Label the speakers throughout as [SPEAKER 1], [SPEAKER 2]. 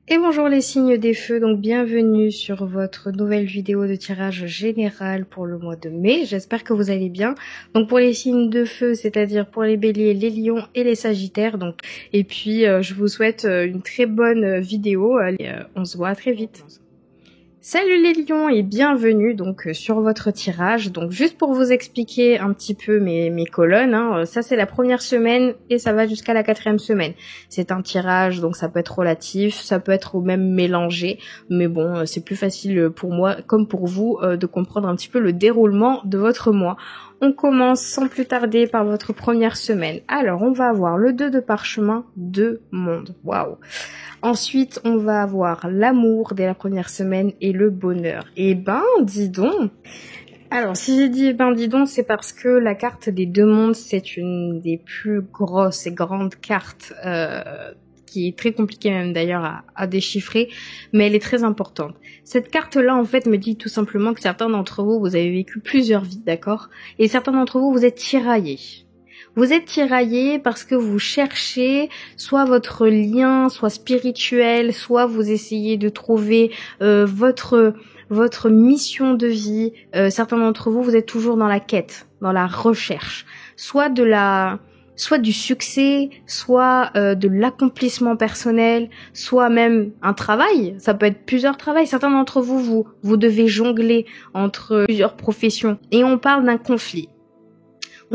[SPEAKER 1] Et bonjour les signes des feux, donc bienvenue sur votre nouvelle vidéo de tirage général pour le mois de mai. J'espère que vous allez bien. Donc pour les signes de feu, c'est-à-dire pour les béliers, les lions et les sagittaires. Donc et puis je vous souhaite une très bonne vidéo. On se voit très vite. Salut les lions et bienvenue donc sur votre tirage. Donc juste pour vous expliquer un petit peu mes colonnes, ça c'est la première semaine et ça va jusqu'à la 4e semaine. C'est un tirage donc ça peut être relatif, ça peut être même mélangé, mais bon c'est plus facile pour moi comme pour vous de comprendre un petit peu le déroulement de votre mois. On commence sans plus tarder par votre première semaine. Alors on va avoir le 2 de parchemin, 2 mondes. Waouh. Ensuite, on va avoir l'amour dès la première semaine et le bonheur. Et ben, dis donc. Alors, si j'ai dit ben, dis donc, c'est parce que la carte des 2 mondes, c'est une des plus grosses et grandes cartes, qui est très compliquée même d'ailleurs à déchiffrer, mais elle est très importante. Cette carte-là, en fait, me dit tout simplement que certains d'entre vous, vous avez vécu plusieurs vies, d'accord? Et certains d'entre vous, vous êtes tiraillés. Vous êtes tiraillé parce que vous cherchez soit votre lien, soit spirituel, soit vous essayez de trouver votre mission de vie. Certains d'entre vous, vous êtes toujours dans la quête, dans la recherche, soit du succès, soit de l'accomplissement personnel, soit même un travail. Ça peut être plusieurs travails. Certains d'entre vous, vous devez jongler entre plusieurs professions. Et on parle d'un conflit.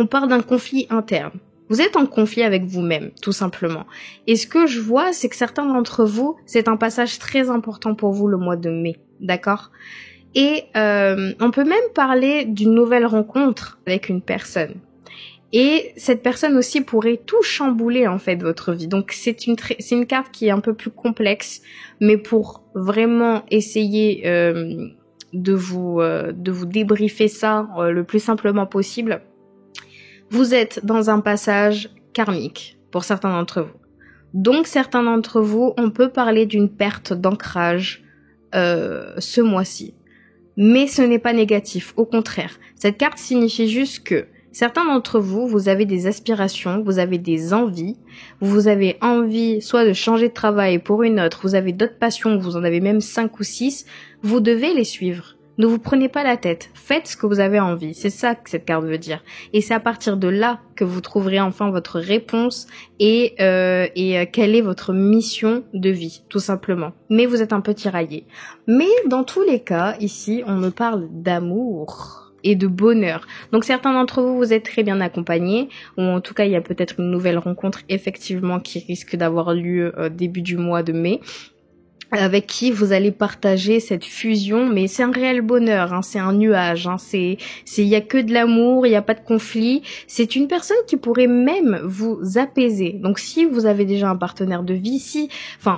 [SPEAKER 1] On parle d'un conflit interne. Vous êtes en conflit avec vous-même, tout simplement. Et ce que je vois, c'est que certains d'entre vous, c'est un passage très important pour vous le mois de mai, d'accord ? Et on peut même parler d'une nouvelle rencontre avec une personne. Et cette personne aussi pourrait tout chambouler en fait votre vie. Donc c'est une carte qui est un peu plus complexe, mais pour vraiment essayer de vous débriefer ça le plus simplement possible. Vous êtes dans un passage karmique pour certains d'entre vous. Donc certains d'entre vous, on peut parler d'une perte d'ancrage ce mois-ci. Mais ce n'est pas négatif, au contraire. Cette carte signifie juste que certains d'entre vous, vous avez des aspirations, vous avez des envies, vous avez envie soit de changer de travail pour une autre, vous avez d'autres passions, vous en avez même 5 ou 6, vous devez les suivre. Ne vous prenez pas la tête, faites ce que vous avez envie, c'est ça que cette carte veut dire. Et c'est à partir de là que vous trouverez enfin votre réponse et quelle est votre mission de vie, tout simplement. Mais vous êtes un peu tiraillé. Mais dans tous les cas, ici, on me parle d'amour et de bonheur. Donc certains d'entre vous, vous êtes très bien accompagnés, ou en tout cas, il y a peut-être une nouvelle rencontre, effectivement, qui risque d'avoir lieu début du mois de mai, avec qui vous allez partager cette fusion, mais c'est un réel bonheur, c'est un nuage, il y a que de l'amour, il y a pas de conflit, c'est une personne qui pourrait même vous apaiser. Donc si vous avez déjà un partenaire de vie,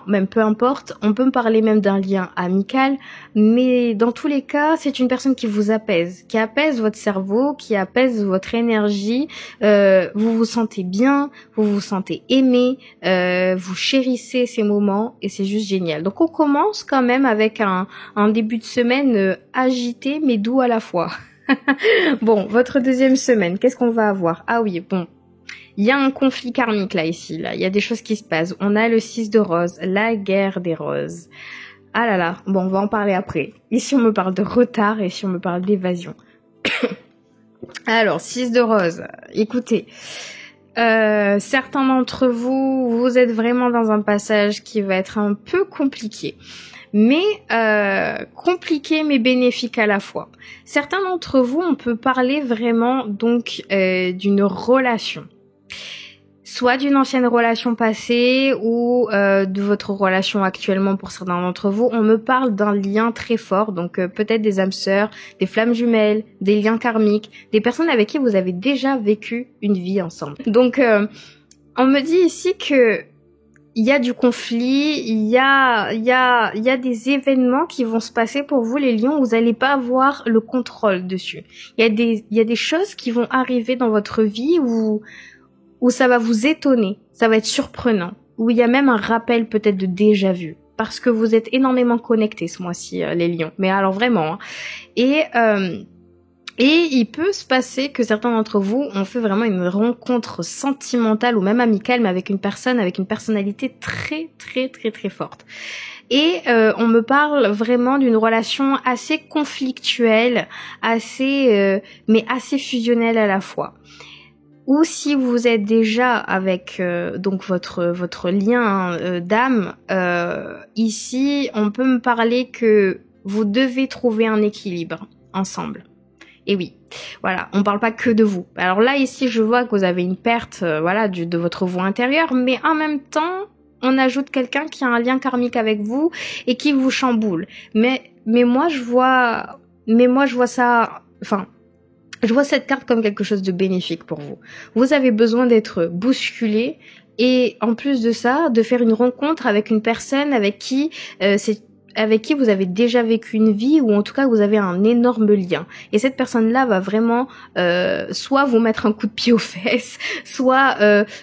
[SPEAKER 1] même peu importe, on peut me parler même d'un lien amical, mais dans tous les cas, c'est une personne qui vous apaise, qui apaise votre cerveau, qui apaise votre énergie, vous vous sentez bien, vous vous sentez aimé, vous chérissez ces moments et c'est juste génial. Donc on commence quand même avec un début de semaine agité mais doux à la fois. Bon, votre deuxième semaine, qu'est-ce qu'on va avoir ? Ah oui, bon, il y a un conflit karmique là, il y a des choses qui se passent. On a le 6 de rose, la guerre des roses. Ah là là, bon, on va en parler après. Ici on me parle de retard et ici on me parle d'évasion. Alors, 6 de rose, écoutez... certains d'entre vous, vous êtes vraiment dans un passage qui va être un peu compliqué. Mais compliqué mais bénéfique à la fois. Certains d'entre vous, on peut parler vraiment donc d'une relation. Soit d'une ancienne relation passée ou de votre relation actuellement pour certains d'entre vous. On me parle d'un lien très fort, donc peut-être des âmes sœurs, des flammes jumelles, des liens karmiques, des personnes avec qui vous avez déjà vécu une vie ensemble. Donc on me dit ici que il y a du conflit, il y a des événements qui vont se passer pour vous les lions, vous n'allez pas avoir le contrôle dessus. Il y a des choses qui vont arriver dans votre vie où ça va vous étonner, ça va être surprenant, où il y a même un rappel peut-être de déjà vu, parce que vous êtes énormément connectés ce mois-ci, les lions, mais alors vraiment. Et Et il peut se passer que certains d'entre vous ont fait vraiment une rencontre sentimentale ou même amicale, mais avec une personne avec une personnalité très forte. Et on me parle vraiment d'une relation assez conflictuelle, mais assez fusionnelle à la fois. Ou si vous êtes déjà avec donc votre lien d'âme, ici on peut me parler que vous devez trouver un équilibre ensemble. Et oui, voilà, on parle pas que de vous. Alors là ici je vois que vous avez une perte de votre vous intérieur, mais en même temps on ajoute quelqu'un qui a un lien karmique avec vous et qui vous chamboule. Mais moi je vois ça, enfin, je vois cette carte comme quelque chose de bénéfique pour vous. Vous avez besoin d'être bousculé et en plus de ça, de faire une rencontre avec une personne avec qui vous avez déjà vécu une vie ou en tout cas vous avez un énorme lien. Et cette personne-là va vraiment soit vous mettre un coup de pied aux fesses, soit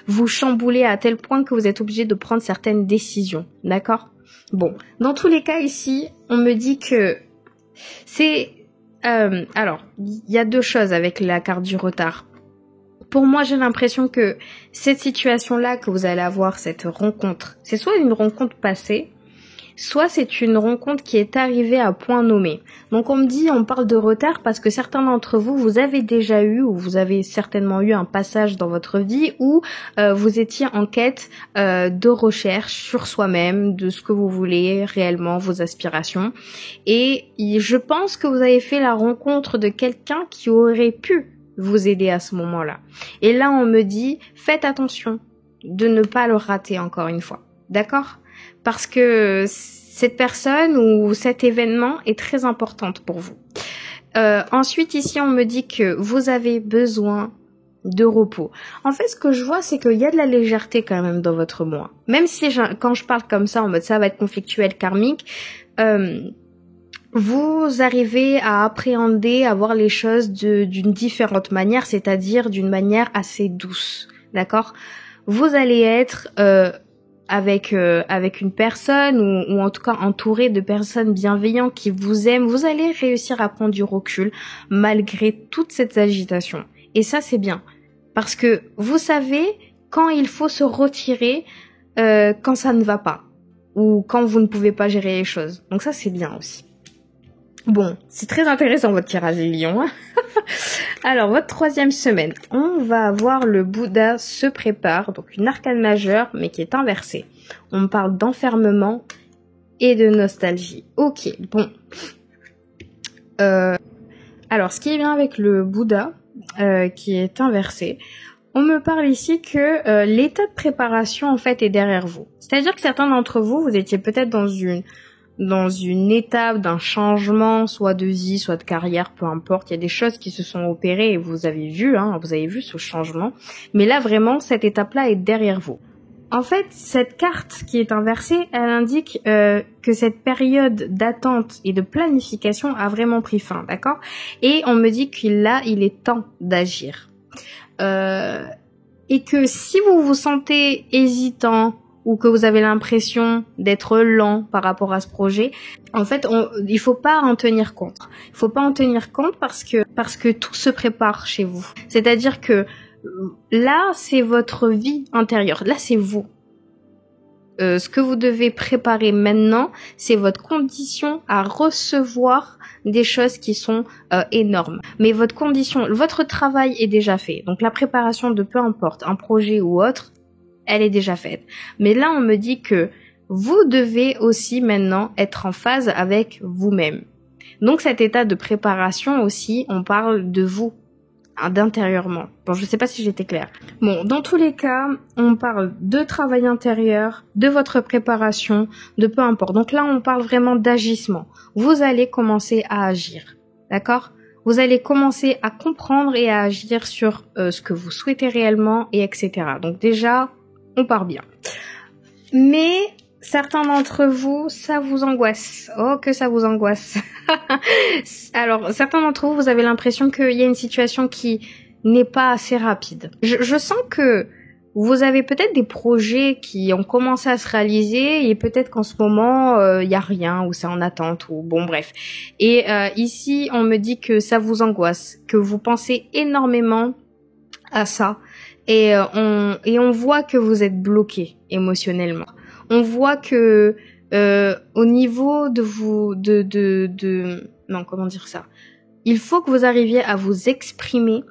[SPEAKER 1] vous chambouler à tel point que vous êtes obligé de prendre certaines décisions. D'accord ? Bon, dans tous les cas ici, on me dit que c'est... alors, il y a deux choses avec la carte du retard. Pour moi, j'ai l'impression que cette situation-là que vous allez avoir, cette rencontre, c'est soit une rencontre passée, soit c'est une rencontre qui est arrivée à point nommé. Donc on parle de retard parce que certains d'entre vous, vous avez déjà eu ou vous avez certainement eu un passage dans votre vie où vous étiez en quête de recherche sur soi-même, de ce que vous voulez réellement, vos aspirations. Et je pense que vous avez fait la rencontre de quelqu'un qui aurait pu vous aider à ce moment-là. Et là, on me dit, faites attention de ne pas le rater encore une fois. D'accord ? Parce que cette personne ou cet événement est très importante pour vous. Ensuite, ici, on me dit que vous avez besoin de repos. En fait, ce que je vois, c'est qu'il y a de la légèreté quand même dans votre moi. Même si quand je parle comme ça, en mode ça va être conflictuel, karmique, vous arrivez à appréhender, à voir les choses d'une différente manière, c'est-à-dire d'une manière assez douce. D'accord ? Vous allez être... avec une personne ou en tout cas entouré de personnes bienveillantes qui vous aiment, vous allez réussir à prendre du recul malgré toute cette agitation. Et ça, c'est bien. Parce que vous savez quand il faut se retirer quand ça ne va pas ou quand vous ne pouvez pas gérer les choses. Donc ça, c'est bien aussi. Bon, c'est très intéressant votre tirage, les lions. Alors, votre troisième semaine, on va avoir le Bouddha se prépare, donc une arcane majeure, mais qui est inversée. On parle d'enfermement et de nostalgie. Ok, bon. Alors, ce qui est bien avec le Bouddha, qui est inversé, on me parle ici que l'état de préparation, en fait, est derrière vous. C'est-à-dire que certains d'entre vous, vous étiez peut-être dans une étape d'un changement, soit de vie, soit de carrière, peu importe. Il y a des choses qui se sont opérées et vous avez vu ce changement. Mais là, vraiment, cette étape-là est derrière vous. En fait, cette carte qui est inversée, elle indique que cette période d'attente et de planification a vraiment pris fin, d'accord ? Et on me dit qu'il est temps d'agir. Et que si vous vous sentez hésitant, ou que vous avez l'impression d'être lent par rapport à ce projet, en fait, il faut pas en tenir compte. Il faut pas en tenir compte parce que tout se prépare chez vous. C'est-à-dire que là, c'est votre vie intérieure. Là, c'est vous. Ce que vous devez préparer maintenant, c'est votre condition à recevoir des choses qui sont énormes. Mais votre travail est déjà fait. Donc la préparation de peu importe, un projet ou autre, elle est déjà faite. Mais là, on me dit que vous devez aussi maintenant être en phase avec vous-même. Donc cet état de préparation aussi, on parle de vous, d'intérieurement. Bon, je sais pas si j'étais claire. Bon, dans tous les cas, on parle de travail intérieur, de votre préparation, de peu importe. Donc là, on parle vraiment d'agissement. Vous allez commencer à agir. D'accord ? Vous allez commencer à comprendre et à agir sur ce que vous souhaitez réellement et etc. Donc déjà, on part bien. Mais certains d'entre vous, ça vous angoisse. Oh, que ça vous angoisse. Alors, certains d'entre vous, vous avez l'impression qu'il y a une situation qui n'est pas assez rapide. Je sens que vous avez peut-être des projets qui ont commencé à se réaliser et peut-être qu'en ce moment, il y a rien ou c'est en attente ou bon bref. Et ici, on me dit que ça vous angoisse, que vous pensez énormément à ça et on voit que vous êtes bloqué émotionnellement. On voit que au niveau de vous non, comment dire ça? Il faut que vous arriviez à vous exprimer.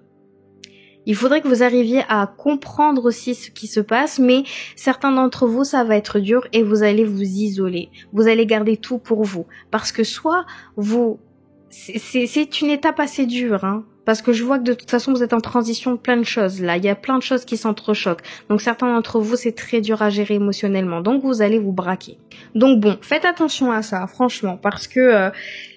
[SPEAKER 1] Il faudrait que vous arriviez à comprendre aussi ce qui se passe, mais certains d'entre vous, ça va être dur et vous allez vous isoler. Vous allez garder tout pour vous. Parce que soit vous... C'est une étape assez dure, hein. Parce que je vois que de toute façon, vous êtes en transition de plein de choses, là. Il y a plein de choses qui s'entrechoquent. Donc, certains d'entre vous, c'est très dur à gérer émotionnellement. Donc, vous allez vous braquer. Donc, bon, faites attention à ça, franchement. Parce que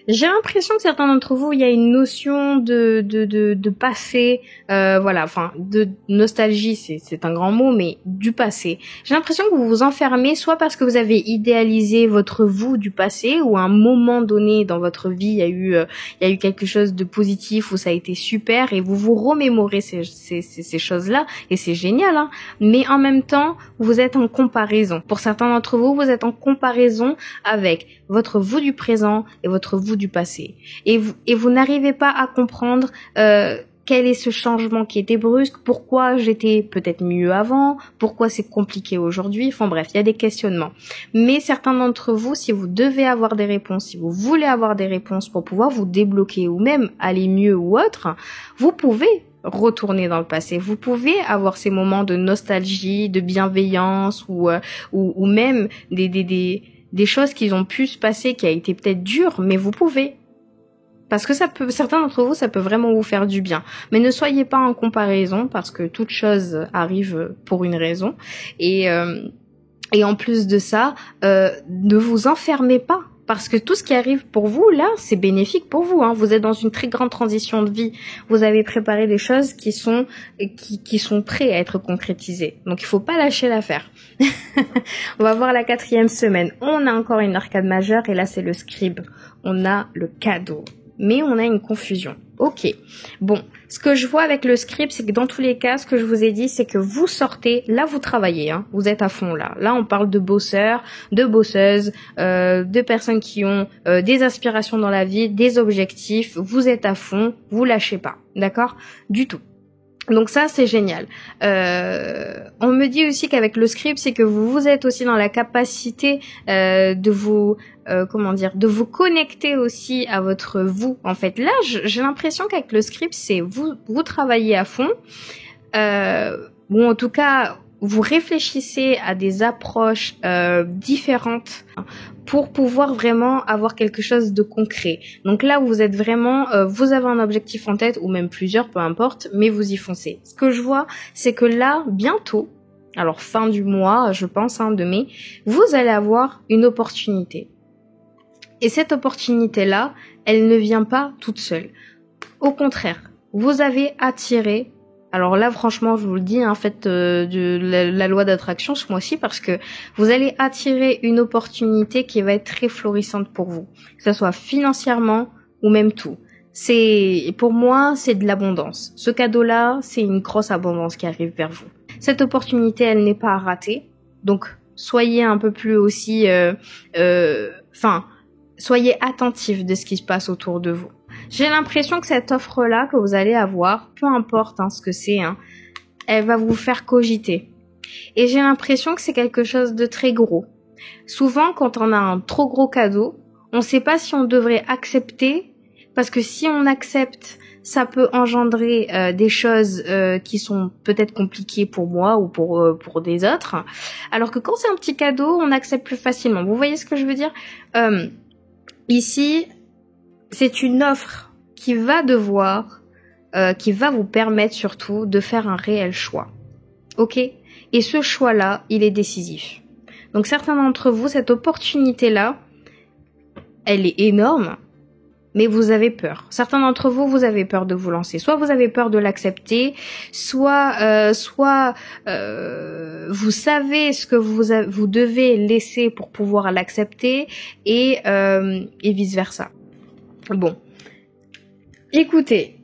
[SPEAKER 1] j'ai l'impression que certains d'entre vous, il y a une notion de passé, voilà, enfin, de nostalgie, c'est un grand mot, mais du passé. J'ai l'impression que vous vous enfermez, soit parce que vous avez idéalisé votre vous du passé, ou à un moment donné dans votre vie, il y a eu quelque chose de positif où ça a été super et vous vous remémorez ces choses-là et c'est génial, hein. Mais en même temps, vous êtes en comparaison. Pour certains d'entre vous, vous êtes en comparaison avec votre vous du présent et votre vous du passé. Et vous n'arrivez pas à comprendre quel est ce changement qui était brusque, pourquoi j'étais peut-être mieux avant, pourquoi c'est compliqué aujourd'hui, enfin bref, il y a des questionnements. Mais certains d'entre vous, si vous devez avoir des réponses, si vous voulez avoir des réponses pour pouvoir vous débloquer ou même aller mieux ou autre, vous pouvez retourner dans le passé. Vous pouvez avoir ces moments de nostalgie, de bienveillance ou même des choses qui ont pu se passer, qui a été peut-être dur, mais vous pouvez. Parce que certains d'entre vous, ça peut vraiment vous faire du bien. Mais ne soyez pas en comparaison, parce que toute chose arrive pour une raison. Et en plus de ça, ne vous enfermez pas. Parce que tout ce qui arrive pour vous, là, c'est bénéfique pour vous, hein. Vous êtes dans une très grande transition de vie. Vous avez préparé des choses qui sont prêtes à être concrétisées. Donc, il faut pas lâcher l'affaire. On va voir la 4e semaine. On a encore une arcade majeure, et là, c'est le scribe. On a le cadeau. Mais on a une confusion. Ok. Bon, ce que je vois avec le script, c'est que dans tous les cas, ce que je vous ai dit, c'est que vous sortez, là vous travaillez, hein, vous êtes à fond là. Là on parle de bosseurs, de bosseuses, de personnes qui ont des aspirations dans la vie, des objectifs, vous êtes à fond, vous lâchez pas, d'accord? Du tout. Donc ça, c'est génial. On me dit aussi qu'avec le script, c'est que vous êtes aussi dans la capacité de vous connecter aussi à votre vous. En fait, là, j'ai l'impression qu'avec le script, c'est vous travaillez à fond. En tout cas, vous réfléchissez à des approches différentes pour pouvoir vraiment avoir quelque chose de concret. Donc là, vous êtes vraiment, vous avez un objectif en tête, ou même plusieurs, peu importe, mais vous y foncez. Ce que je vois, c'est que là, bientôt, alors fin du mois, je pense, de mai, vous allez avoir une opportunité. Et cette opportunité-là, elle ne vient pas toute seule. Au contraire, vous avez attiré. Alors là, franchement, je vous le dis, faites la loi d'attraction ce mois-ci, parce que vous allez attirer une opportunité qui va être très florissante pour vous, que ce soit financièrement ou même tout. Pour moi, c'est de l'abondance. Ce cadeau-là, c'est une grosse abondance qui arrive vers vous. Cette opportunité, elle n'est pas à rater. Donc, soyez un peu plus aussi, soyez attentifs de ce qui se passe autour de vous. J'ai l'impression que cette offre-là que vous allez avoir, peu importe ce que c'est, elle va vous faire cogiter. Et j'ai l'impression que c'est quelque chose de très gros. Souvent, quand on a un trop gros cadeau, on ne sait pas si on devrait accepter, parce que si on accepte, ça peut engendrer des choses qui sont peut-être compliquées pour moi ou pour des autres. Alors que quand c'est un petit cadeau, on accepte plus facilement. Vous voyez ce que je veux dire ? Ici, c'est une offre qui va vous permettre surtout de faire un réel choix. Ok ? Et ce choix-là, il est décisif. Donc certains d'entre vous, cette opportunité-là, elle est énorme, mais vous avez peur. Certains d'entre vous, vous avez peur de vous lancer. Soit vous avez peur de l'accepter, soit vous savez ce que vous devez laisser pour pouvoir l'accepter et vice versa. Bon, écoutez,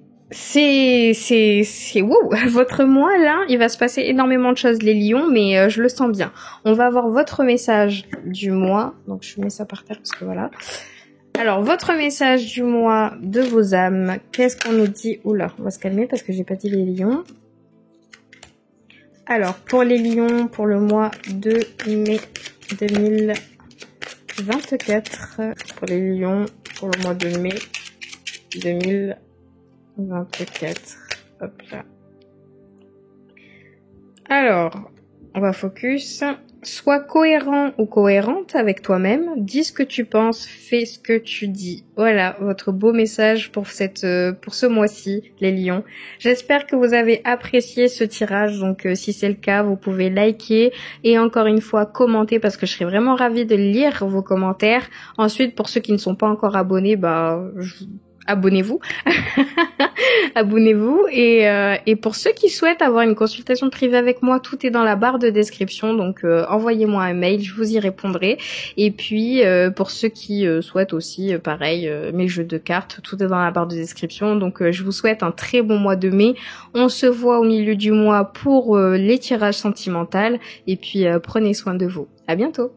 [SPEAKER 1] wow. Votre mois là, il va se passer énormément de choses les lions, mais je le sens bien. On va avoir votre message du mois. Donc je mets ça par terre parce que voilà. Alors votre message du mois de vos âmes. Qu'est-ce qu'on nous dit? Oula, on va se calmer parce que j'ai pas dit les lions. Alors pour les lions, pour le mois de mai 2024. Pour les lions, pour le mois de mai 2024. Hop là. Alors, on va focus. Sois cohérent ou cohérente avec toi-même. Dis ce que tu penses, fais ce que tu dis. Voilà, votre beau message pour ce mois-ci, les lions. J'espère que vous avez apprécié ce tirage. Donc, si c'est le cas, vous pouvez liker et encore une fois commenter parce que je serais vraiment ravie de lire vos commentaires. Ensuite, pour ceux qui ne sont pas encore abonnés, abonnez-vous. Abonnez-vous et pour ceux qui souhaitent avoir une consultation privée avec moi, tout est dans la barre de description, donc envoyez-moi un mail, je vous y répondrai. Et puis pour ceux qui souhaitent aussi pareil mes jeux de cartes, tout est dans la barre de description. Donc je vous souhaite un très bon mois de mai. On se voit au milieu du mois pour les tirages sentimentaux et puis prenez soin de vous. À bientôt.